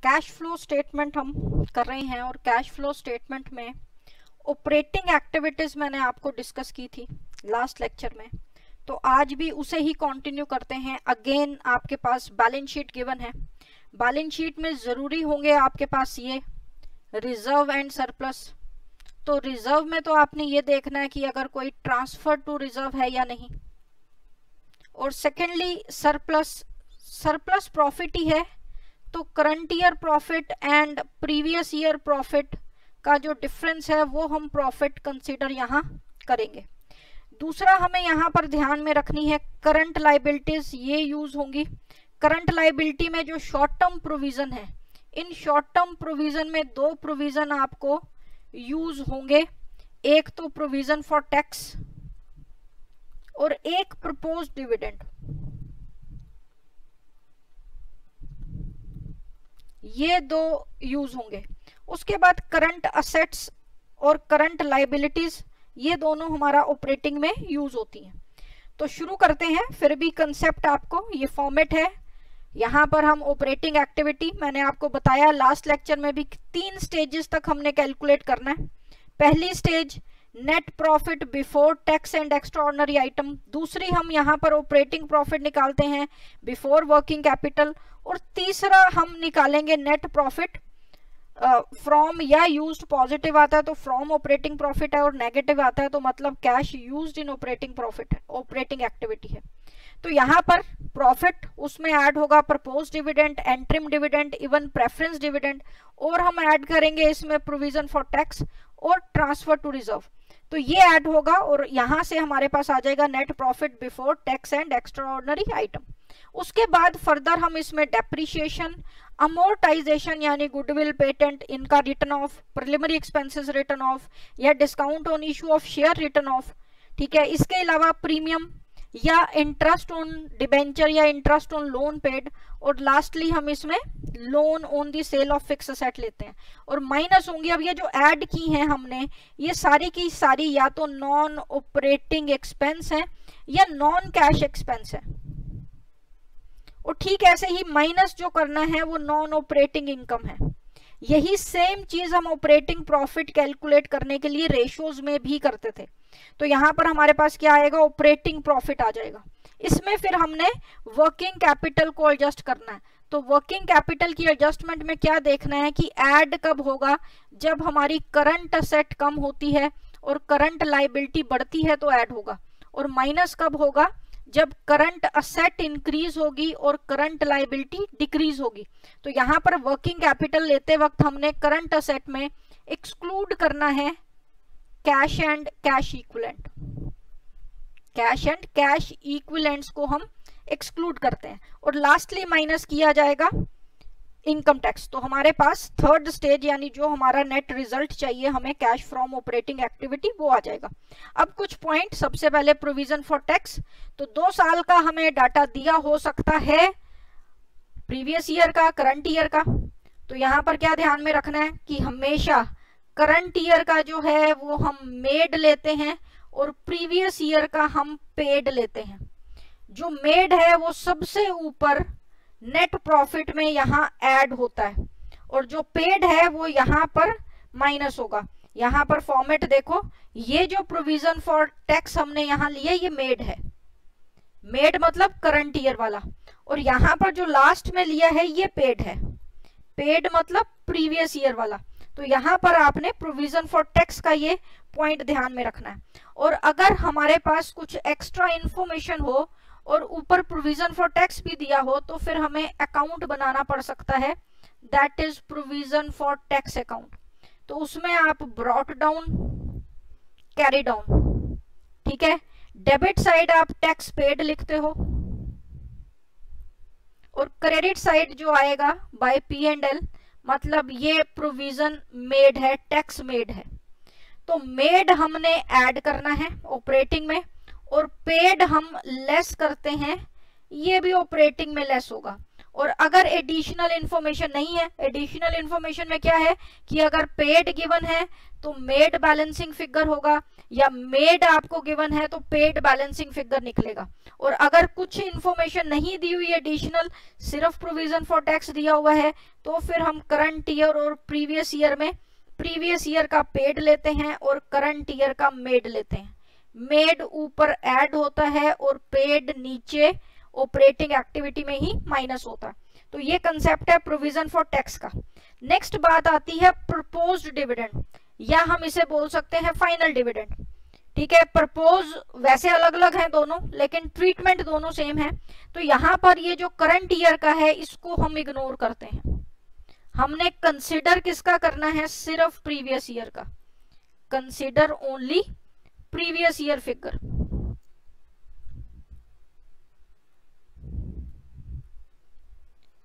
Cash flow statement हम कर रहे हैं और कैश फ्लो स्टेटमेंट में ऑपरेटिंग एक्टिविटीज मैंने आपको डिस्कस की थी लास्ट लेक्चर में, तो आज भी उसे ही कंटिन्यू करते हैं। अगेन आपके पास बैलेंस शीट गिवन है, बैलेंस शीट में जरूरी होंगे आपके पास ये रिजर्व एंड सरप्लस। तो रिजर्व में तो आपने ये देखना है कि अगर कोई ट्रांसफर टू रिजर्व है या नहीं, और सेकेंडली सरप्लस प्रॉफिट ही है, तो current year profit and previous year profit का जो डिफरेंस है वो हम प्रॉफिट कंसीडर यहाँ करेंगे। दूसरा हमें यहाँ पर ध्यान में रखनी है करंट लायबिलिटीज, ये यूज होंगी। करंट लायबिलिटी में जो शॉर्ट टर्म प्रोविजन है, इन शॉर्ट टर्म प्रोविजन में दो प्रोविजन आपको यूज होंगे, एक तो प्रोविजन फॉर टैक्स और एक प्रपोज्ड डिविडेंड। ये दो यूज होंगे। उसके बाद करंट असेट्स और करंट लायबिलिटीज, ये दोनों हमारा ऑपरेटिंग में यूज होती हैं। तो शुरू करते हैं। फिर भी कंसेप्ट आपको ये फॉर्मेट है। यहाँ पर हम ऑपरेटिंग एक्टिविटी, मैंने आपको बताया लास्ट लेक्चर में भी, 3 स्टेजेस तक हमने कैलकुलेट करना है। पहली stage net profit before tax and extraordinary item, दूसरी हम यहाँ पर ऑपरेटिंग प्रॉफिट निकालते हैं बिफोर वर्किंग कैपिटल, और तीसरा हम निकालेंगे नेट प्रॉफिट फ्रॉम, या यूज्ड पॉजिटिव आता है तो फ्रॉम ऑपरेटिंग प्रॉफिट है, और नेगेटिव आता है तो मतलब cash used in operating profit है, ऑपरेटिंग एक्टिविटी है। तो यहाँ पर प्रॉफिट, उसमें ऐड होगा propose dividend, interim dividend, even preference dividend, और हम ऐड करेंगे इसमें प्रोविजन फॉर टैक्स और ट्रांसफर टू रिजर्व। तो ये ऐड होगा और यहाँ से हमारे पास आ जाएगा net profit before tax and extraordinary item. उसके बाद फर्दर हम इसमें डेप्रिसिएशन, अमोर्टाइजेशन यानी गुडविल, पेटेंट, इनका written off, preliminary expenses written off, या discount on issue of share written off, ठीक है। इसके अलावा प्रीमियम या इंटरेस्ट ऑन डिबेंचर या इंटरेस्ट ऑन लोन पेड, और लास्टली हम इसमें loan on the sale of fix asset लेते हैं, और माइनस होंगे। अब ये जो ऐड की हैं हमने, ये सारी की सारी या तो नॉन ऑपरेटिंग एक्सपेंस है या नॉन कैश एक्सपेंस है, और ठीक ऐसे ही माइनस जो करना है वो नॉन ऑपरेटिंग इनकम है। यही सेम चीज हम ऑपरेटिंग प्रॉफिट कैलकुलेट करने के लिए रेशियोज में भी करते थे। तो यहाँ पर हमारे पास क्या आएगा, ऑपरेटिंग प्रॉफिट आ जाएगा। इसमें फिर हमने वर्किंग कैपिटल को एडजस्ट करना है। तो वर्किंग कैपिटल की एडजस्टमेंट में क्या देखना है कि ऐड कब होगा, जब हमारी करंट असेट कम होती है और करंट लायबिलिटी बढ़ती है तो ऐड होगा, और माइनस कब होगा, जब करंट असेट इंक्रीज होगी और करंट लायबिलिटी डिक्रीज होगी। तो यहाँ पर वर्किंग कैपिटल लेते वक्त हमने करंट असेट में एक्सक्लूड करना है cash and cash equivalent, cash and cash equivalents को हम एक्सक्लूड करते हैं, और लास्टली माइनस किया जाएगा इनकम टैक्स। तो हमारे पास थर्ड स्टेज यानी जो हमारा नेट रिजल्ट चाहिए हमें कैश फ्रॉम ऑपरेटिंग एक्टिविटी, वो आ जाएगा। अब कुछ पॉइंट, सबसे पहले प्रोविजन फॉर टैक्स। तो 2 साल का हमें डाटा दिया हो सकता है, प्रीवियस ईयर का, करंट ईयर का। तो यहाँ पर क्या ध्यान में रखना है कि हमेशा करंट ईयर का जो है वो हम मेड लेते हैं और प्रीवियस ईयर का हम पेड लेते हैं। जो मेड है वो सबसे ऊपर नेट प्रॉफिट में यहाँ ऐड होता है, और जो पेड है वो यहाँ पर माइनस होगा। यहाँ पर फॉर्मेट देखो, ये जो प्रोविजन फॉर टैक्स हमने यहाँ लिया ये मेड है, मेड मतलब करंट ईयर वाला, और यहाँ पर जो लास्ट में लिया है ये पेड है, पेड मतलब प्रीवियस ईयर वाला। तो यहाँ पर आपने प्रोविजन फॉर टैक्स का ये पॉइंट ध्यान में रखना है। और अगर हमारे पास कुछ एक्स्ट्रा इंफॉर्मेशन हो और ऊपर प्रोविजन फॉर टैक्स भी दिया हो तो फिर हमें अकाउंट बनाना पड़ सकता है, that is provision for tax account. तो उसमें आप ब्रॉट डाउन, कैरी डाउन, ठीक है। डेबिट साइड आप टैक्स पेड लिखते हो, और क्रेडिट साइड जो आएगा बाय P&L, मतलब ये प्रोविजन मेड है, टैक्स मेड है। तो मेड हमने ऐड करना है ऑपरेटिंग में, और पेड हम लेस करते हैं, ये भी ऑपरेटिंग में लेस होगा। और अगर एडिशनल इंफॉर्मेशन नहीं है, एडिशनल इंफॉर्मेशन में क्या है कि अगर पेड गिवन है तो मेड बैलेंसिंग फिगर होगा, या मेड आपको गिवन है तो पेड बैलेंसिंग फिगर निकलेगा। और अगर कुछ इंफॉर्मेशन नहीं दी हुई एडिशनल, सिर्फ प्रोविजन फॉर टैक्स दिया हुआ है, तो फिर हम करंट ईयर और प्रीवियस ईयर में प्रीवियस ईयर का पेड लेते हैं और करंट ईयर का मेड लेते हैं। मेड ऊपर ऐड होता है और पेड नीचे ऑपरेटिंग एक्टिविटी में ही माइनस होता है। तो ये कंसेप्ट है प्रोविजन फॉर टैक्स का। नेक्स्ट बात आती है प्रपोज्ड डिविडेंड, या हम इसे बोल सकते हैं फाइनल डिविडेंड। ठीक है, प्रपोज वैसे अलग अलग हैं दोनों, लेकिन ट्रीटमेंट दोनों सेम है। तो यहाँ पर ये जो करंट ईयर का है इसको हम इग्नोर करते हैं। हमने कंसिडर किसका करना है, सिर्फ प्रीवियस ईयर का। Consider only previous year figure.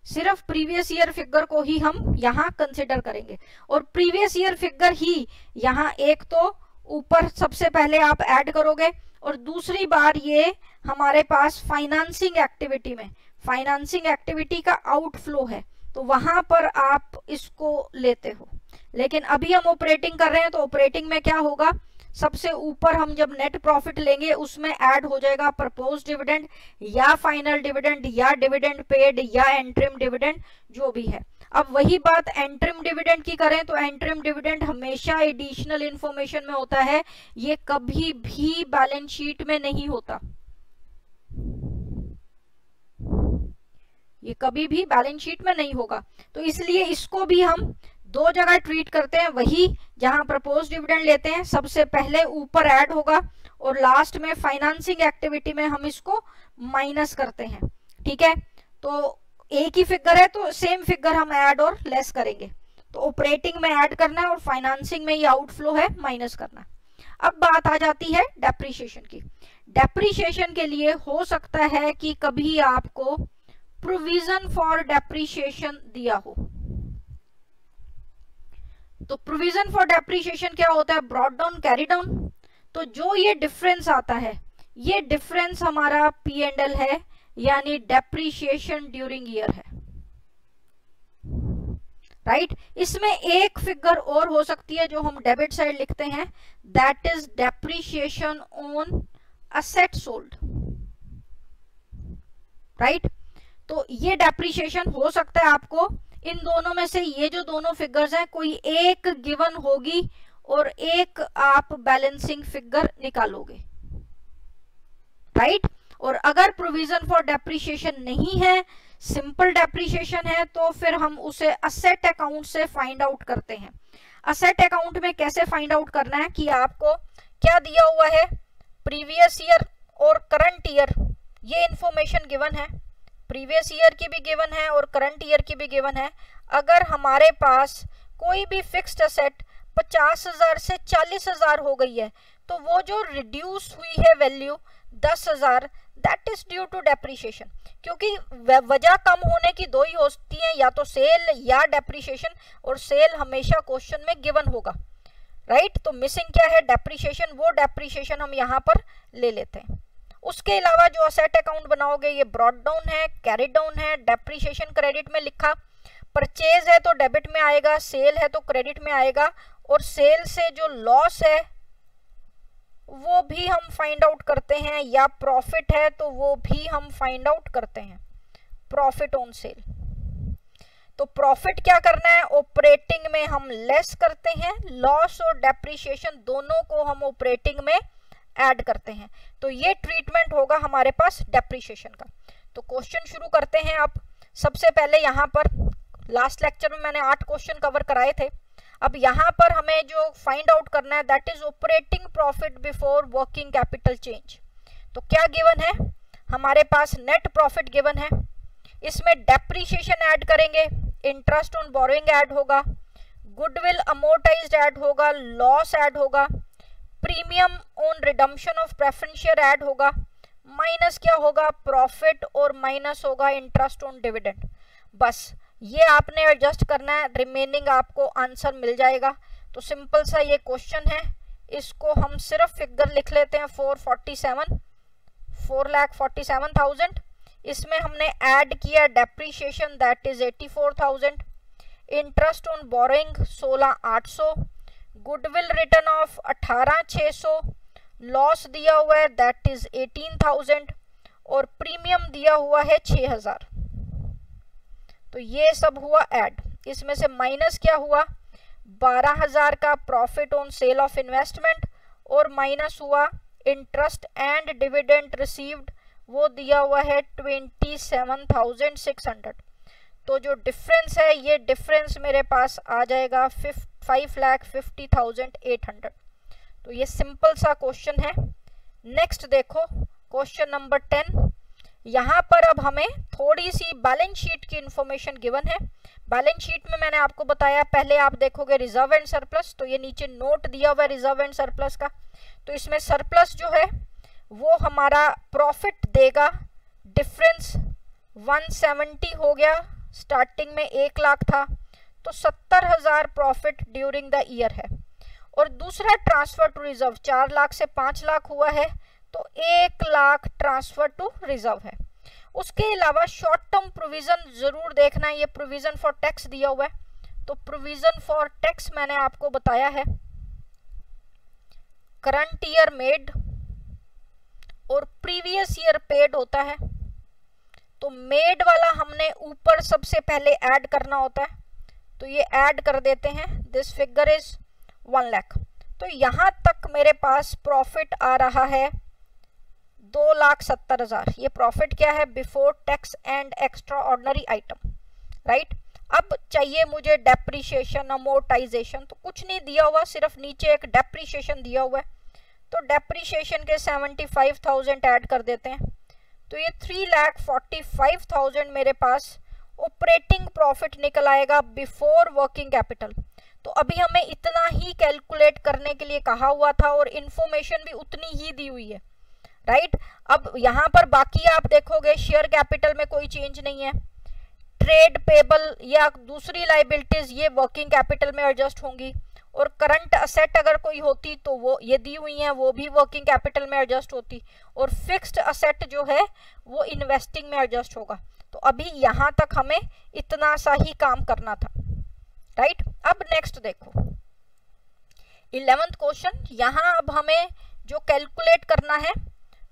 सिर्फ प्रीवियस ईयर फिगर को ही हम यहाँ कंसिडर करेंगे। और प्रीवियस ईयर फिगर ही यहाँ एक तो ऊपर सबसे पहले आप ऐड करोगे, और दूसरी बार ये हमारे पास फाइनेंसिंग एक्टिविटी में, फाइनेंसिंग एक्टिविटी का आउटफ्लो है, तो वहां पर आप इसको लेते हो। लेकिन अभी हम ऑपरेटिंग कर रहे हैं, तो ऑपरेटिंग में क्या होगा, सबसे ऊपर हम जब नेट प्रॉफिट लेंगे उसमें ऐड हो जाएगा प्रपोज डिविडेंड या फाइनल डिविडेंड या डिविडेंड पेड या एंट्रिम डिविडेंड, जो भी है। अब वही बात एंट्रिम डिविडेंड की करें तो एंट्रिम डिविडेंड हमेशा एडिशनल इंफॉर्मेशन में होता है, ये कभी भी बैलेंस शीट में नहीं होता, ये कभी भी बैलेंस शीट में नहीं होगा। तो इसलिए इसको भी हम दो जगह ट्रीट करते हैं, वही जहां प्रपोज डिविडेंड लेते हैं सबसे पहले ऊपर ऐड होगा और लास्ट में फाइनेंसिंग एक्टिविटी में हम इसको माइनस करते हैं। ठीक है, तो एक ही फिगर है तो सेम फिगर हम ऐड और लेस करेंगे। तो ऑपरेटिंग में ऐड करना है और फाइनेंसिंग में ये आउटफ्लो है माइनस करना है। अब बात आ जाती है डेप्रिसिएशन की। डेप्रिसिएशन के लिए हो सकता है कि कभी आपको प्रोविजन फॉर डेप्रिसिएशन दिया हो। तो प्रोविजन फॉर डेप्रिसिएशन क्या होता है, ब्रॉट डाउन कैरी डाउन। तो जो ये डिफरेंस आता है, ये डिफरेंस हमारा P&L है, यानी डेप्रिसिएशन ड्यूरिंग ईयर है। राइट, इसमें एक फिगर और हो सकती है जो हम डेबिट साइड लिखते हैं, that is depreciation on asset sold. Right, तो ये डेप्रिसिएशन हो सकता है आपको इन दोनों में से, ये जो दोनों फिगर्स हैं कोई एक गिवन होगी और एक आप बैलेंसिंग फिगर निकालोगे। राइट, और अगर प्रोविजन फॉर डेप्रिसिएशन नहीं है, सिंपल डेप्रिसिएशन है, तो फिर हम उसे असेट अकाउंट से फाइंड आउट करते हैं। असेट अकाउंट में कैसे फाइंड आउट करना है कि आपको क्या दिया हुआ है, प्रीवियस ईयर और करंट ईयर, ये इंफॉर्मेशन गिवन है, प्रीवियस ईयर की भी गिवन है और करंट ईयर की भी गिवन है। अगर हमारे पास कोई भी फिक्स्ड असेट 50,000 से 40,000 हो गई है, तो वो जो रिड्यूस हुई है value 10,000, that is due to depreciation. क्योंकि वजह कम होने की दो ही होती है, या तो सेल या डेप्रिसिएशन, और सेल हमेशा क्वेश्चन में गिवन होगा। राइट, तो मिसिंग क्या है, डेप्रिसिएशन, वो डेप्रिसिएशन हम यहाँ पर ले लेते हैं। उसके अलावा जो असेट अकाउंट बनाओगे, ये ब्रॉट डाउन है, कैरी डाउन है, डेप्रिसिएशन क्रेडिट में लिखा, परचेज है तो डेबिट में आएगा, सेल है तो क्रेडिट में आएगा, और सेल से जो लॉस है वो भी हम फाइंड आउट करते हैं, या प्रॉफिट है तो वो भी हम फाइंड आउट करते हैं, प्रॉफिट ऑन सेल। तो प्रॉफिट क्या करना है, ऑपरेटिंग में हम लेस करते हैं, लॉस और डेप्रिसिएशन दोनों को हम ऑपरेटिंग में ऐड करते हैं। तो ये ट्रीटमेंट होगा हमारे पास डेप्रिसिएशन का। तो क्वेश्चन शुरू करते हैं। अब सबसे पहले यहाँ पर लास्ट लेक्चर में मैंने 8 क्वेश्चन कवर कराए थे। अब यहाँ पर हमें जो फाइंड आउट करना है, that is operating profit before working capital change. तो क्या गिवन है हमारे पास, नेट प्रॉफिट गिवन है, इसमें डेप्रिसिएशन ऐड करेंगे, इंटरेस्ट ऑन बोरोइंग ऐड होगा, गुडविल अमोर्टाइज्ड ऐड होगा, लॉस ऐड होगा, premium on redemption of preference share add होगा, माइनस क्या होगा, प्रॉफिट, और माइनस होगा इंटरेस्ट ऑन डिविडेंड। बस ये आपने एडजस्ट करना है, रिमेनिंग आपको आंसर मिल जाएगा। तो सिंपल सा ये क्वेश्चन है, इसको हम सिर्फ फिगर लिख लेते हैं 447,447,000। इसमें हमने ऐड किया depreciation that is 84,000, interest on borrowing 16,800, goodwill return of 18,600, loss दिया हुआ है दैट इज 18,000 और प्रीमियम दिया हुआ है 6,000। तो ये सब हुआ ऐड। इसमें से माइनस क्या हुआ, 12,000 का profit on sale of investment और माइनस हुआ इंटरेस्ट एंड डिविडेंड रिसीव्ड, वो दिया हुआ है 27,600। तो जो डिफरेंस है ये डिफरेंस मेरे पास आ जाएगा 5,50,800। तो ये सिंपल सा क्वेश्चन है। नेक्स्ट देखो क्वेश्चन नंबर 10। यहाँ पर अब हमें थोड़ी सी बैलेंस शीट की इंफॉर्मेशन गिवन है। बैलेंस शीट में मैंने आपको बताया, पहले आप देखोगे रिजर्व एंड सरप्लस, तो ये नीचे नोट दिया हुआ है रिजर्व एंड सरप्लस का। तो इसमें सरप्लस जो है वो हमारा प्रॉफिट देगा, डिफरेंस 170 हो गया, स्टार्टिंग में 1 लाख था, तो 70,000 प्रॉफिट ड्यूरिंग द ईयर है। और दूसरा ट्रांसफर टू रिजर्व 4 लाख से 5 लाख हुआ है, तो 1 लाख ट्रांसफर टू रिजर्व है। उसके अलावा शॉर्ट टर्म प्रोविजन जरूर देखना है, ये प्रोविजन फॉर टैक्स दिया हुआ है। तो प्रोविजन फॉर टैक्स मैंने आपको बताया है करंट ईयर मेड और प्रीवियस ईयर पेड होता है। तो मेड वाला हमने ऊपर सबसे पहले ऐड करना होता है, तो ये ऐड कर देते हैं। This figure is 1 lakh. तो यहां तक मेरे पास प्रॉफिट आ रहा है 2,70,000। ये प्रॉफिट क्या है, before tax and extraordinary item, right. अब चाहिए मुझे डेप्रीशिएशन अमोर्टाइजेशन, तो कुछ नहीं दिया हुआ, सिर्फ नीचे एक डेप्रीशिएशन दिया हुआ है। तो डेप्रीशिएशन के 75,000 ऐड कर देते हैं, तो ये 3,45,000 मेरे पास ऑपरेटिंग प्रॉफिट निकल आएगा बिफोर वर्किंग कैपिटल। तो अभी हमें इतना ही कैलकुलेट करने के लिए कहा हुआ था और इंफॉर्मेशन भी उतनी ही दी हुई है, राइट। अब यहाँ पर बाकी आप देखोगे शेयर कैपिटल में कोई चेंज नहीं है, ट्रेड पेबल या दूसरी लाइबिलिटीज ये वर्किंग कैपिटल में एडजस्ट होंगी, और करंट असेट अगर कोई होती तो वो ये दी हुई है वो भी वर्किंग कैपिटल में एडजस्ट होती, और फिक्स्ड असेट जो है वो इन्वेस्टिंग में एडजस्ट होगा। तो अभी यहाँ तक हमें इतना सा ही काम करना था, राइट। अब नेक्स्ट देखो 11th क्वेश्चन। यहाँ अब हमें जो कैलकुलेट करना है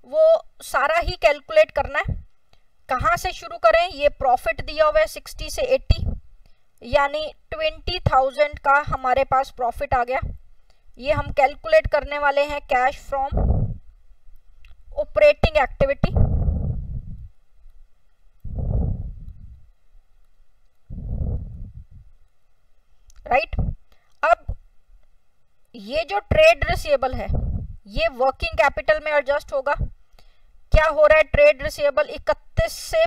वो सारा ही कैलकुलेट करना है। कहाँ से शुरू करें, ये प्रॉफिट दिया हुआ है 60 से 80, यानी 20,000 का हमारे पास प्रॉफिट आ गया। ये हम कैलकुलेट करने वाले हैं cash from operating activity. Right. अब ये जो ट्रेड रिसीवेबल है ये वर्किंग कैपिटल में एडजस्ट होगा। क्या हो रहा है, ट्रेड रिसीवेबल 31 से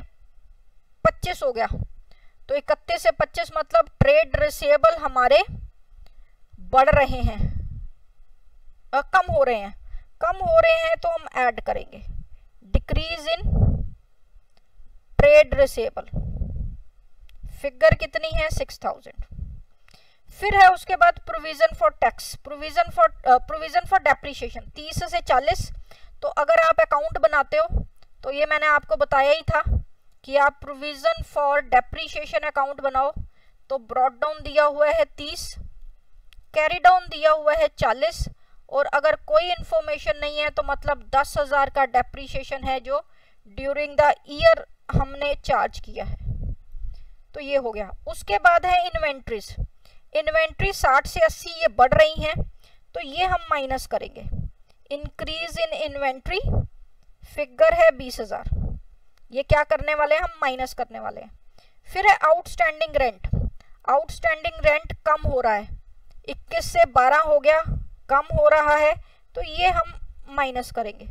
25 हो गया, तो 31 से 25 मतलब ट्रेड रिसीवेबल हमारे बढ़ रहे हैं, कम हो रहे हैं, तो हम ऐड करेंगे decrease in trade receivable. Figure कितनी है 6,000। फिर है उसके बाद provision for tax, provision for depreciation 30 से 40। तो अगर आप अकाउंट बनाते हो तो ये मैंने आपको बताया ही था कि आप प्रोविजन फॉर डेप्रीशिएशन अकाउंट बनाओ। तो ब्रॉट डाउन दिया हुआ है 30, कैरी डाउन दिया हुआ है 40, और अगर कोई इंफॉर्मेशन नहीं है तो मतलब 10,000 का डेप्रीशिएशन है जो ड्यूरिंग द ईयर हमने चार्ज किया है। तो ये हो गया। उसके बाद है इन्वेंट्रीज। इन्वेंट्री 60 से 80 ये बढ़ रही हैं, तो ये हम माइनस करेंगे। इंक्रीज इन इन्वेंट्री फिगर है 20,000, ये क्या करने वाले हैं, हम माइनस करने वाले हैं। फिर है आउटस्टैंडिंग रेंट। आउटस्टैंडिंग रेंट कम हो रहा है, 21 से 12 हो गया, कम हो रहा है, तो ये हम माइनस करेंगे।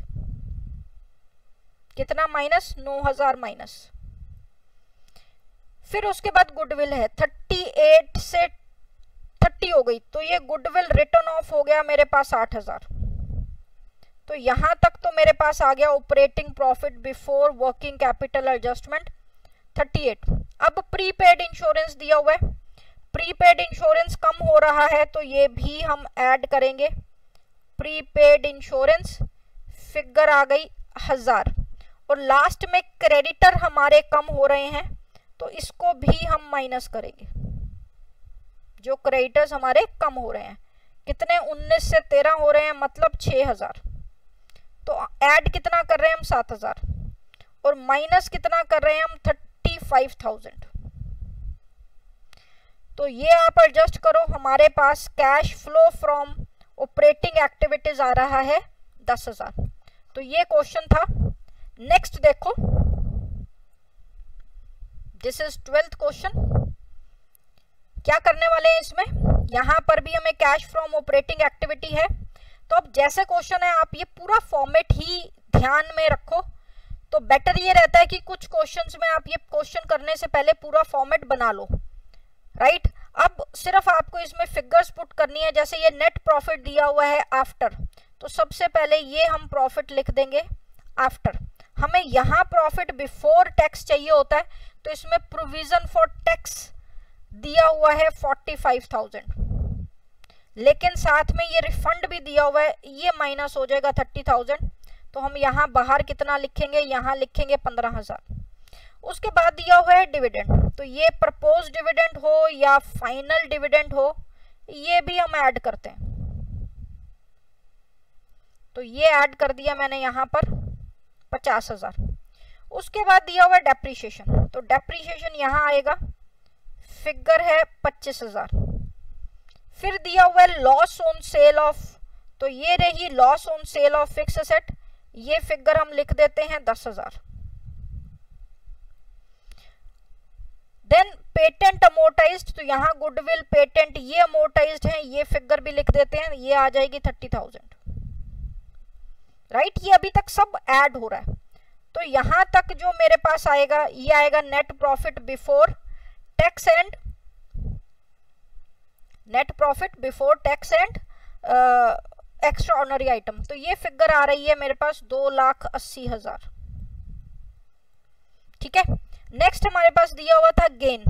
कितना माइनस, 9,000 माइनस। फिर उसके बाद गुडविल है 38 से 30 हो गई, तो ये गुडविल रिटर्न ऑफ हो गया मेरे पास 8,000। तो यहां तक तो मेरे पास आ गया operating profit before working capital adjustment 38। अब प्रीपेड इंश्योरेंस दिया हुआ है, प्रीपेड इंश्योरेंस कम हो रहा है, तो ये भी हम ऐड करेंगे। प्रीपेड इंश्योरेंस फिगर आ गई 1,000, और लास्ट में क्रेडिटर हमारे कम हो रहे हैं तो इसको भी हम माइनस करेंगे। जो क्रेडिटर्स हमारे कम हो रहे हैं, कितने 19 से 13 हो रहे हैं, मतलब 6000। तो ऐड कितना कर रहे हैं हम 7000 और माइनस कितना कर रहे हैं हम 35,000। तो ये आप एडजस्ट करो, हमारे पास cash flow from operating activities आ रहा है 10,000। तो ये क्वेश्चन था। नेक्स्ट देखो, दिस इज 12th क्वेश्चन। क्या करने वाले हैं इसमें, यहां पर भी हमें कैश फ्रॉम ऑपरेटिंग एक्टिविटी है। तो अब जैसे क्वेश्चन है आप ये पूरा फॉर्मेट ही ध्यान में रखो, तो बेटर ये रहता है कि कुछ क्वेश्चंस में आप ये क्वेश्चन करने से पहले पूरा फॉर्मेट बना लो, राइट। अब सिर्फ आपको इसमें फिगर्स पुट करनी है। जैसे ये नेट प्रॉफिट दिया हुआ है आफ्टर, तो सबसे पहले ये हम प्रॉफिट लिख देंगे आफ्टर। हमें यहाँ प्रॉफिट बिफोर टैक्स चाहिए होता है, तो इसमें प्रोविजन फॉर टैक्स दिया हुआ है 45,000, लेकिन साथ में ये रिफंड भी दिया हुआ है, ये माइनस हो जाएगा 30,000। तो हम यहाँ बाहर कितना लिखेंगे, यहाँ लिखेंगे 15,000। उसके बाद दिया हुआ है डिविडेंड, तो ये प्रपोज डिविडेंड हो या फाइनल डिविडेंड हो, ये भी हम ऐड करते हैं। तो ये ऐड कर दिया मैंने यहाँ पर 50,000। उसके बाद दिया हुआ है डेप्रीशिएशन, तो डेप्रीशिएशन यहाँ आएगा, फिगर है 25,000। फिर दिया हुआ है लॉस ऑन सेल ऑफ, तो ये रही loss on sale of fix asset, ये फिगर हम लिख देते हैं 10,000। देन पेटेंट अमोर्टाइज्ड, तो यहाँ गुडविल पेटेंट ये अमोर्टाइज्ड हैं, ये फिगर भी लिख देते हैं, ये आ जाएगी 30,000, राइट। ये अभी तक सब ऐड हो रहा है। तो यहां तक जो मेरे पास आएगा, ये आएगा net profit before tax and net profit before tax and extraordinary item. तो ये फिगर आ रही है मेरे पास 2,80,000, ठीक है। नेक्स्ट हमारे पास दिया हुआ था गेन,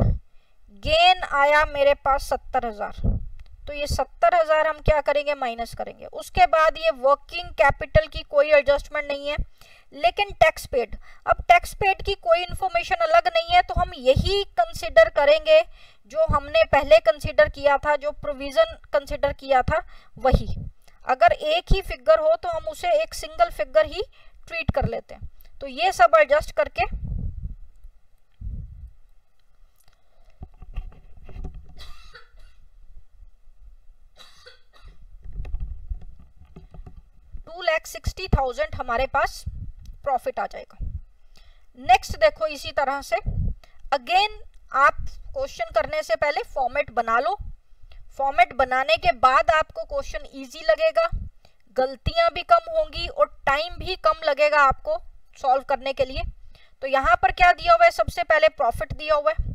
गेन आया मेरे पास 70,000। तो ये 70,000 हम क्या करेंगे, माइनस करेंगे। उसके बाद ये वर्किंग कैपिटल की कोई एडजस्टमेंट नहीं है, लेकिन टैक्स पेड, अब टैक्स पेड की कोई इंफॉर्मेशन अलग नहीं है, तो हम यही कंसिडर करेंगे जो हमने पहले कंसिडर किया था, जो प्रोविजन कंसिडर किया था वही। अगर एक ही फिगर हो तो हम उसे एक सिंगल फिगर ही ट्रीट कर लेते हैं। तो ये सब एडजस्ट करके $2,60,000 हमारे पास प्रॉफिट आ जाएगा। नेक्स्ट देखो, इसी तरह से अगेन आप क्वेश्चन करने से पहले फॉर्मेट बना लो। फॉर्मेट बनाने के बाद आपको क्वेश्चन इजी लगेगा, गलतियां भी कम होंगी और टाइम भी कम लगेगा आपको सॉल्व करने के लिए। तो यहाँ पर क्या दिया हुआ है, सबसे पहले प्रॉफिट दिया हुआ है,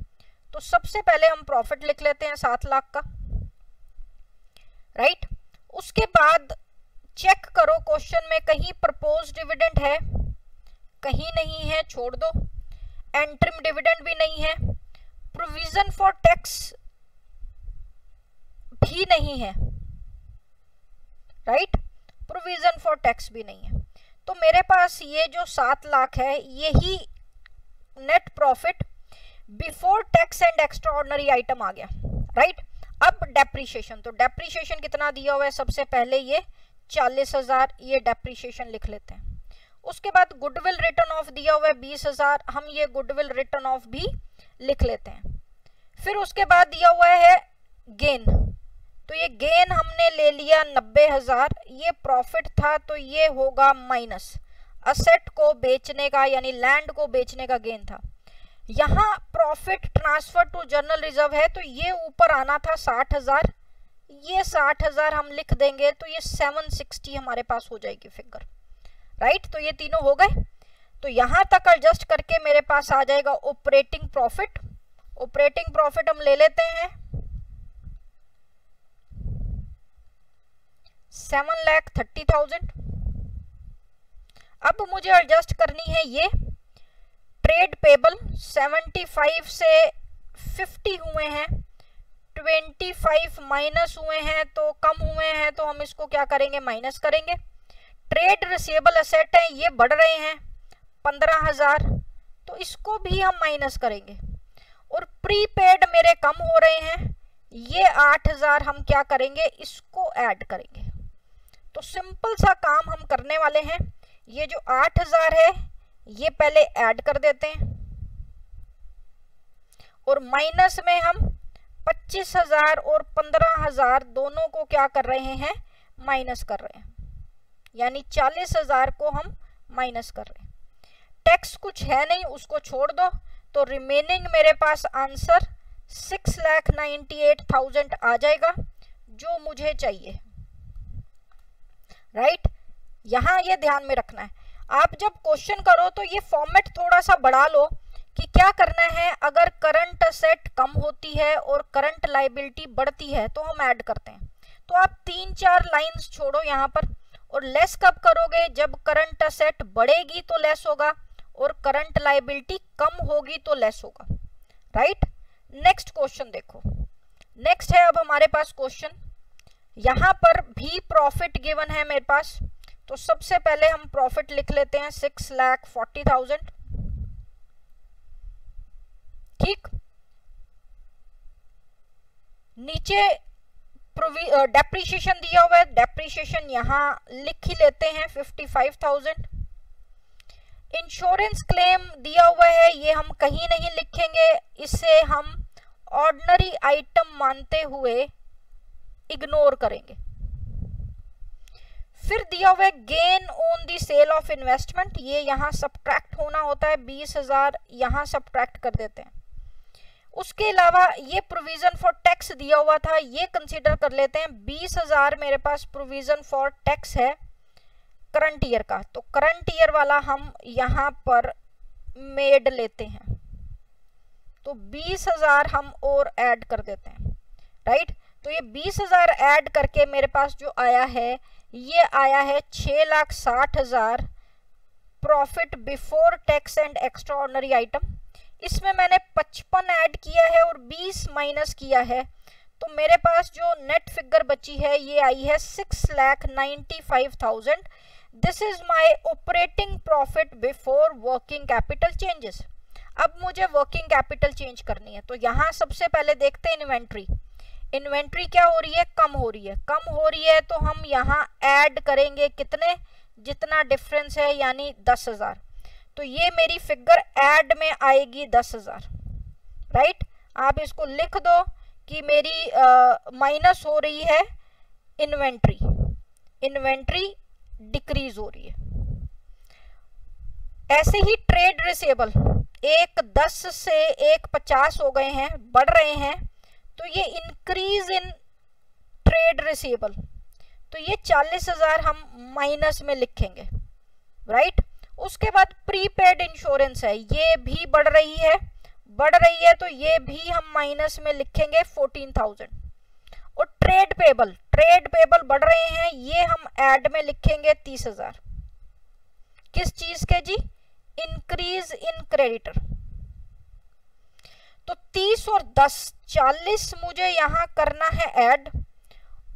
तो सबसे पहले हम प्रॉफिट लिख लेते हैं 7 लाख का, राइट। उसके बाद चेक करो क्वेश्चन में कहीं प्रपोज डिविडेंड है, कहीं नहीं है, छोड़ दो। एंट्रीम डिविडेंड भी नहीं है, प्रोविजन फॉर टैक्स भी नहीं है, राइट, प्रोविजन फॉर टैक्स भी नहीं है। तो मेरे पास ये जो 7 लाख है, यही net profit before tax and extraordinary item आ गया, राइट। अब डेप्रीशिएशन, तो डेप्रीशिएशन कितना दिया हुआ है, सबसे पहले ये 40,000, ये डेप्रीशिएशन लिख लेते हैं। उसके बाद गुडविल रिटर्न ऑफ दिया हुआ है 20,000, हम ये गुडविल रिटर्न ऑफ भी लिख लेते हैं। फिर उसके बाद दिया हुआ है गेन, तो ये गेन हमने ले लिया 90,000, ये प्रॉफिट था तो ये होगा माइनस असेट को बेचने का, यानी लैंड को बेचने का गेन था। यहाँ profit transfer to general reserve है, तो ये ऊपर आना था 60,000, ये 60,000 हम लिख देंगे, तो ये 760 हमारे पास हो जाएगी फिगर, राइट। तो ये तीनों हो गए। तो यहां तक एडजस्ट करके मेरे पास आ जाएगा ऑपरेटिंग प्रॉफिट। ऑपरेटिंग प्रॉफिट हम ले लेते हैं 7,30,000। अब मुझे एडजस्ट करनी है ये ट्रेड पेबल, 75 से 50 हुए हैं, 25 माइनस हुए हैं, तो कम हुए हैं, तो हम इसको क्या करेंगे, माइनस करेंगे। ट्रेड रिसीवेबल एसेट है, ये बढ़ रहे हैं, 15,000, तो इसको भी हम माइनस करेंगे। और प्रीपेड मेरे कम हो रहे हैं, ये 8,000 हम क्या करेंगे, इसको ऐड करेंगे। तो सिंपल सा काम हम करने वाले हैं, ये जो 8,000 है ये पहले ऐड कर देते हैं और माइनस में हम 25,000 और 15,000 दोनों को क्या कर रहे हैं, माइनस कर रहे हैं, यानी 40,000 को हम माइनस कर रहे हैं। टैक्स कुछ है नहीं, उसको छोड़ दो, तो रिमेनिंग मेरे पास आंसर 6,98,000 आ जाएगा, जो मुझे चाहिए। राइट, यहां ये ध्यान में रखना है। आप जब क्वेश्चन करो तो ये फॉर्मेट थोड़ा सा बढ़ा लो कि क्या करना है, अगर करंट असेट कम होती है और करंट लायबिलिटी बढ़ती है तो हम ऐड करते हैं। तो आप 3-4 लाइंस छोड़ो यहाँ पर, और लेस कब करोगे, जब करंट असेट बढ़ेगी तो लेस होगा और करंट लायबिलिटी कम होगी तो लेस होगा। राइट, नेक्स्ट क्वेश्चन देखो। नेक्स्ट है अब हमारे पास क्वेश्चन, यहां पर भी प्रॉफिट गिवन है मेरे पास, तो सबसे पहले हम प्रॉफिट लिख लेते हैं 6,40,000। ठीक, नीचे डेप्रीशिएशन दिया हुआ है, डेप्रीशिएशन यहां लिख ही लेते हैं 55,000। इंश्योरेंस क्लेम दिया हुआ है, ये हम कहीं नहीं लिखेंगे, इसे हम ऑर्डिनरी आइटम मानते हुए इग्नोर करेंगे। फिर दिया हुआ है gain on the sale of investment, ये यहाँ सब्ट्रैक्ट होना होता है, 20,000 यहाँ सब्ट्रैक्ट कर देते हैं। उसके अलावा ये प्रोविजन फॉर टैक्स दिया हुआ था, ये कंसीडर कर लेते हैं। 20,000 मेरे पास प्रोविजन फॉर टैक्स है करंट ईयर का, तो करंट ईयर वाला हम यहाँ पर मेड लेते हैं, तो 20,000 हम और ऐड कर देते हैं। राइट, तो ये 20,000 ऐड करके मेरे पास जो आया है, ये आया है 6,60,000 profit before tax and extraordinary item. इसमें मैंने 55 ऐड किया है और 20 माइनस किया है, तो मेरे पास जो नेट फिगर बची है ये आई है 6,95,000। This is my operating profit before working capital changes. अब मुझे वर्किंग कैपिटल चेंज करनी है, तो यहाँ सबसे पहले देखते हैं इन्वेंट्री। इन्वेंट्री क्या हो रही है, कम हो रही है। कम हो रही है तो हम यहाँ ऐड करेंगे कितने, जितना डिफरेंस है, यानी 10,000। तो ये मेरी फिगर ऐड में आएगी 10,000। राइट, आप इसको लिख दो कि मेरी माइनस हो रही है इन्वेंट्री, इन्वेंट्री डिक्रीज हो रही है। ऐसे ही ट्रेड रिसीवेबल, एक 10 से एक 50 हो गए हैं, बढ़ रहे हैं, तो ये इंक्रीज इन ट्रेड रिसीवेबल, तो ये 40,000 हम माइनस में लिखेंगे। राइट, उसके बाद प्रीपेड इंश्योरेंस है, ये भी बढ़ रही है, तो ये भी हम माइनस में लिखेंगे 14,000। और ट्रेड पेबल बढ़ रहे हैं, ये हम ऐड में लिखेंगे 30,000। किस चीज के जी, इंक्रीज इन क्रेडिटर। तो 30 और 10 40 मुझे यहां करना है ऐड,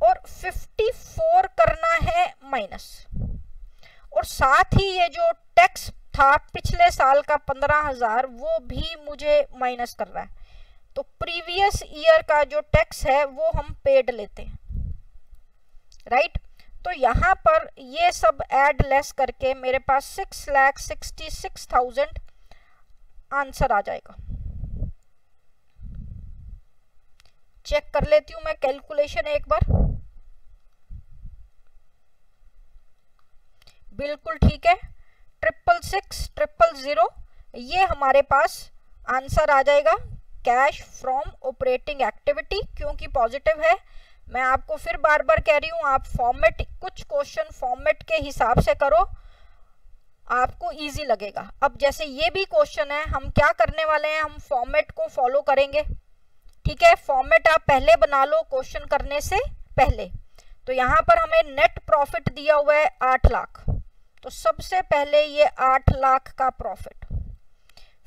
और 54 करना है माइनस। और साथ ही ये जो टैक्स था पिछले साल का 15,000, वो भी मुझे माइनस कर रहा है। तो प्रीवियस ईयर का जो टैक्स है वो हम पेड लेते हैं। राइट, तो यहाँ पर ये सब ऐड लेस करके मेरे पास 6,66,000 आंसर आ जाएगा। चेक कर लेती हूं मैं कैलकुलेशन एक बार। बिल्कुल ठीक है, 666,000 ये हमारे पास आंसर आ जाएगा कैश फ्रॉम ऑपरेटिंग एक्टिविटी, क्योंकि पॉजिटिव है। मैं आपको फिर बार बार कह रही हूं, आप फॉर्मेट, कुछ क्वेश्चन फॉर्मेट के हिसाब से करो, आपको इजी लगेगा। अब जैसे ये भी क्वेश्चन है, हम क्या करने वाले हैं, हम फॉर्मेट को फॉलो करेंगे। ठीक है, फॉर्मेट आप पहले बना लो क्वेश्चन करने से पहले। तो यहाँ पर हमें नेट प्रॉफिट दिया हुआ है 8 लाख, तो सबसे पहले ये 8 लाख का प्रॉफिट।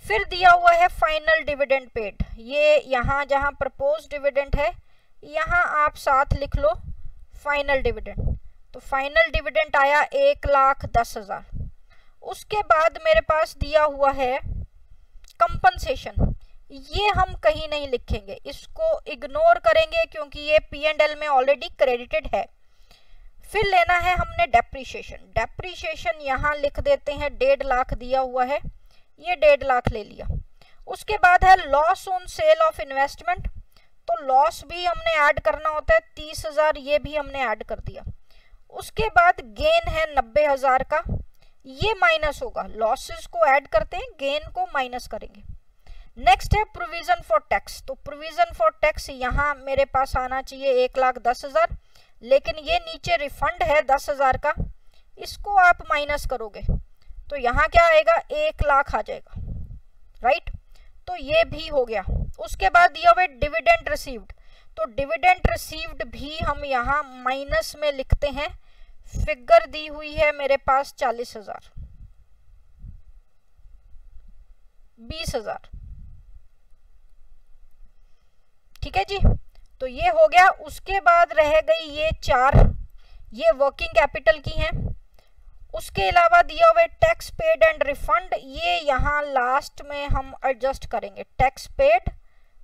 फिर दिया हुआ है फाइनल डिविडेंड पेड, ये यहाँ जहाँ प्रपोज डिविडेंड है यहाँ आप साथ लिख लो फाइनल डिविडेंड। तो फाइनल डिविडेंड आया 1,10,000। उसके बाद मेरे पास दिया हुआ है कंपनसेशन, ये हम कहीं नहीं लिखेंगे, इसको इग्नोर करेंगे क्योंकि ये P&L में ऑलरेडी क्रेडिटेड है। फिर लेना है हमने डेप्रीशिएशन। डेप्रीशिएशन यहाँ लिख देते हैं, 1.5 लाख दिया हुआ है, ये 1.5 लाख ले लिया। उसके बाद है loss on sale of investment, तो लॉस भी हमने ऐड करना होता है 30,000, ये भी हमने ऐड कर दिया। उसके बाद गेन है 90,000 का, ये माइनस होगा, लॉसेस को ऐड करते हैं, गेन को माइनस करेंगे। नेक्स्ट है प्रोविजन फॉर टैक्स, तो प्रोविजन फॉर टैक्स यहाँ मेरे पास आना चाहिए 1,10,000, लेकिन ये नीचे रिफंड है 10,000 का, इसको आप माइनस करोगे तो यहाँ क्या आएगा, 1 लाख आ जाएगा, राइट। तो ये भी हो गया। उसके बाद दिया हुआ डिविडेंड रिसीव्ड, तो डिविडेंड रिसीव्ड भी हम यहाँ माइनस में लिखते हैं। फिगर दी हुई है मेरे पास 40,000, 20,000, ठीक है जी। तो ये हो गया। उसके बाद रह गई ये 4, ये वर्किंग कैपिटल की हैं। उसके अलावा दिया हुआ टैक्स पेड एंड रिफंड, ये यहाँ लास्ट में हम एडजस्ट करेंगे, टैक्स पेड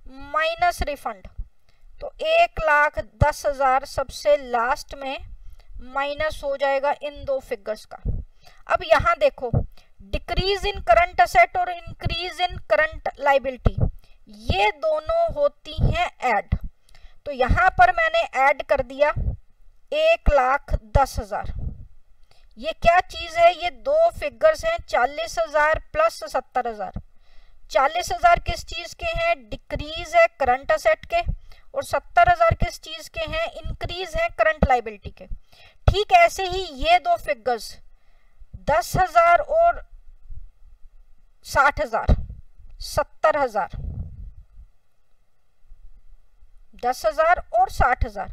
माइनस रिफंड, तो 1,10,000 सबसे लास्ट में माइनस हो जाएगा इन दो फिगर्स का। अब यहाँ देखो, डिक्रीज इन करंट असेट और इंक्रीज इन करंट लाइबिलिटी, ये दोनों होती हैं ऐड, तो यहाँ पर मैंने ऐड कर दिया 1,10,000। ये क्या चीज है, ये दो फिगर्स हैं, 40,000 प्लस 70,000। 40,000 किस चीज के हैं, डिक्रीज है करंट असेट के, और 70,000 किस चीज के हैं, इंक्रीज है करंट लाइबिलिटी के। ठीक ऐसे ही ये दो फिगर्स 10,000 और 60,000, 70,000, 10,000 और 60,000,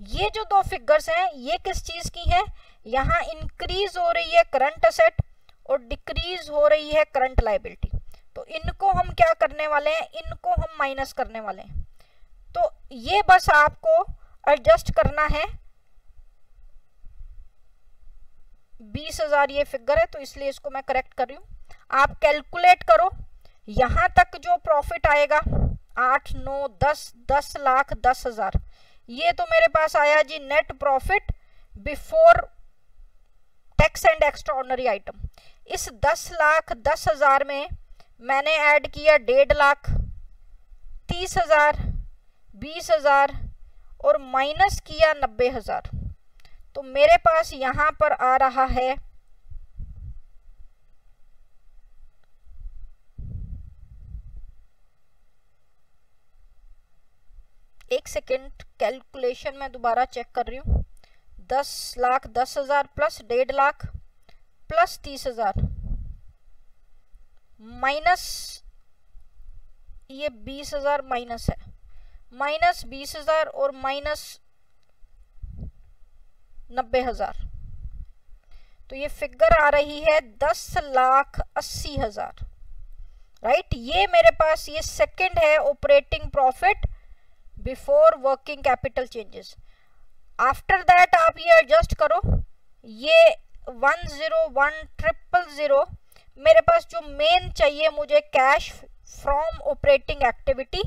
ये जो दो फिगर्स हैं ये किस चीज की हैं, यहाँ इंक्रीज हो रही है करंट असेट और डिक्रीज हो रही है करंट लाइबिलिटी, तो इनको हम क्या करने वाले हैं, इनको हम माइनस करने वाले हैं। तो ये बस आपको एडजस्ट करना है। 20,000 ये फिगर है तो इसलिए इसको मैं करेक्ट कर रही हूँ। आप कैलकुलेट करो, यहां तक जो प्रॉफिट आएगा 8, 9, 10, 10,10,000, ये तो मेरे पास आया जी net profit before tax and extraordinary item. इस 10,10,000 में मैंने ऐड किया 1.5 लाख, 30,000, 20,000 और माइनस किया 90,000, तो मेरे पास यहां पर आ रहा है 1 सेकेंड, कैलकुलेशन में दोबारा चेक कर रही हूँ। 10,10,000 प्लस 1.5 लाख प्लस 30,000 माइनस ये 20,000 माइनस है, माइनस 20,000 और माइनस 90,000, तो ये फिगर आ रही है 10,80,000, राइट। ये मेरे पास ये सेकंड है operating profit before working capital changes. After that आप ये एडजस्ट करो, ये 101,000 मेरे पास जो मेन चाहिए मुझे कैश फ्रॉम ऑपरेटिंग एक्टिविटी,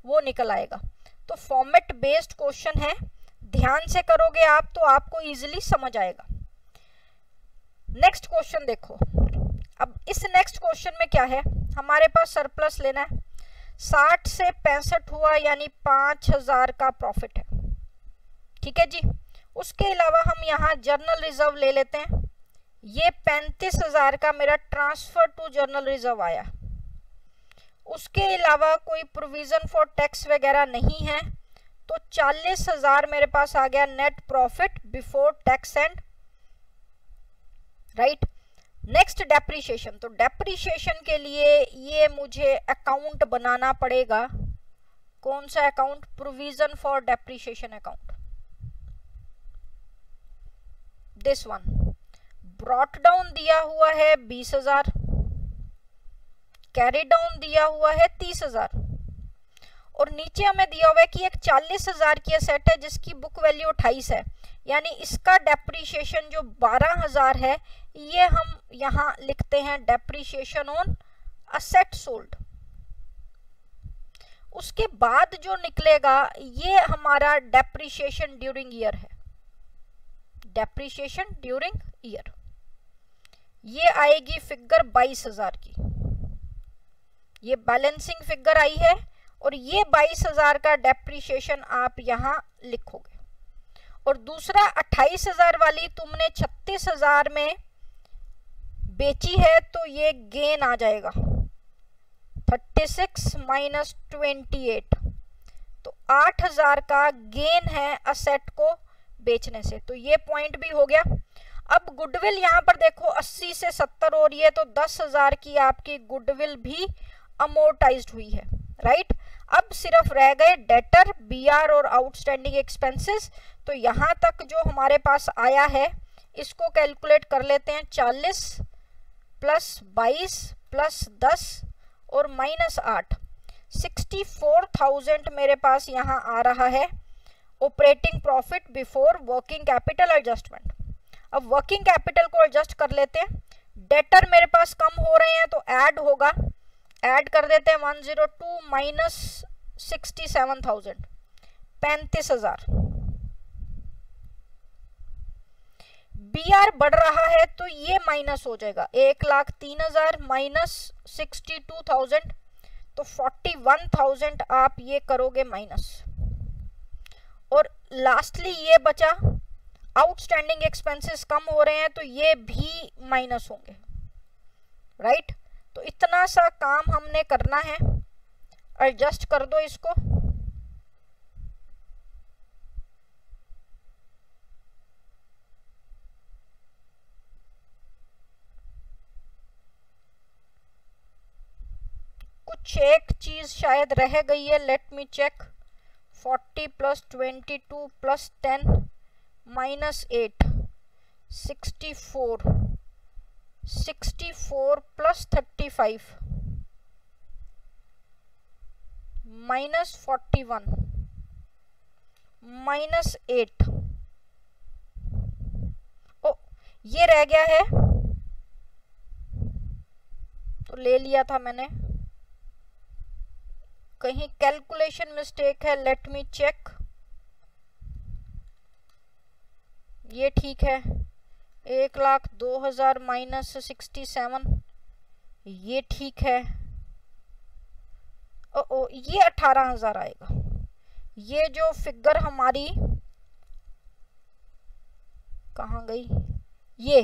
वो निकल आएगा। तो फॉर्मेट बेस्ड क्वेश्चन है, ध्यान से करोगे आप तो आपको इजीली समझ आएगा। नेक्स्ट क्वेश्चन देखो। अब इस नेक्स्ट क्वेश्चन में क्या है, हमारे पास सरप्लस लेना है, 60 से 65 हुआ यानी 5,000 का प्रॉफिट है, ठीक है जी। उसके अलावा हम यहाँ जर्नल रिजर्व ले लेते हैं, ये 35,000 का मेरा ट्रांसफर टू जर्नल रिजर्व आया। उसके अलावा कोई प्रोविजन फॉर टैक्स वगैरह नहीं है, तो 40,000 मेरे पास आ गया net profit before tax and right. Next depreciation, तो डेप्रीशिएशन के लिए ये मुझे अकाउंट बनाना पड़ेगा। कौन सा account, provision for depreciation account, this one. Brought down दिया हुआ है 20,000, कैरी डाउन दिया हुआ है 30,000, और नीचे हमें दिया हुआ है कि एक 40,000 की एसेट है जिसकी बुक वैल्यू 28 है, यानी इसका डेप्रीशिएशन जो 12,000 है ये हम यहां लिखते हैं डेप्रिसिएशन ऑन असेट सोल्ड। उसके बाद जो निकलेगा ये हमारा डेप्रिसिएशन ड्यूरिंग ईयर है, डेप्रिसिएशन ड्यूरिंग ईयर। ये आएगी फिगर 22,000 की, ये बैलेंसिंग फिगर आई है और ये 22,000 का डेप्रिसिएशन आप यहां लिखोगे। और दूसरा 28,000 वाली तुमने 36,000 में बेची है तो ये गेन आ जाएगा 36 माइनस 28, तो 8,000 का गेन है असेट को बेचने से। तो ये पॉइंट भी हो गया। अब गुडविल यहाँ पर देखो 80 से 70 हो रही है, तो 10,000 की आपकी गुडविल भी अमोर्टाइज्ड हुई है, राइट। अब सिर्फ रह गए डेटर, बीआर और आउटस्टैंडिंग एक्सपेंसेस। तो यहाँ तक जो हमारे पास आया है इसको कैलकुलेट कर लेते हैं। 40 प्लस 22 प्लस 10 और माइनस 8, 64,000 मेरे पास यहाँ आ रहा है operating profit before working capital adjustment. अब वर्किंग कैपिटल को एडजस्ट कर लेते हैं। डेटर मेरे पास कम हो रहे हैं तो ऐड होगा, ऐड कर देते हैं 102 माइनस 67,000, 35,000। बीआर बढ़ रहा है तो ये माइनस हो जाएगा, 1,03,000 माइनस 62,000, तो 41,000 आप ये करोगे माइनस। और लास्टली ये बचा आउटस्टैंडिंग एक्सपेंसेस कम हो रहे हैं तो ये भी माइनस होंगे, राइट। तो इतना सा काम हमने करना है, एडजस्ट कर दो इसको। कुछ एक चीज शायद रह गई है, let me check. 40 plus 22 plus 10 minus 8, 64, 64 plus 35 minus 41 minus 8। ओ ये रह गया है, तो ले लिया था मैंने, कहीं कैलकुलेशन मिस्टेक है, लेट मी चेक। ये ठीक है, 1,02,000 माइनस 67, ये ठीक है। ओ ये 18,000 आएगा। ये जो फिगर हमारी कहाँ गई, ये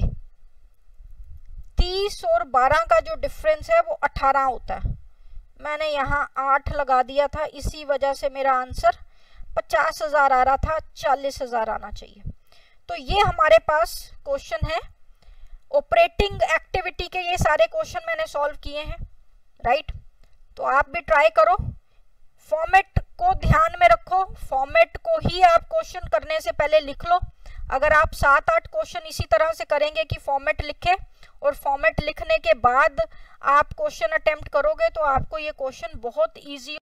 30 और 12 का जो डिफरेंस है वो 18 होता है। मैंने यहाँ 8 लगा दिया था, इसी वजह से मेरा आंसर 50,000 आ रहा था, 40,000 आना चाहिए। तो ये हमारे पास क्वेश्चन है। ऑपरेटिंग एक्टिविटी के ये सारे क्वेश्चन मैंने सॉल्व किए हैं, राइट। तो आप भी ट्राई करो, फॉर्मेट को ध्यान में रखो, फॉर्मेट को ही आप क्वेश्चन करने से पहले लिख लो। अगर आप 7-8 क्वेश्चन इसी तरह से करेंगे कि फॉर्मेट लिखे और फॉर्मेट लिखने के बाद आप क्वेश्चन अटेम्प्ट करोगे तो आपको ये क्वेश्चन बहुत ईजी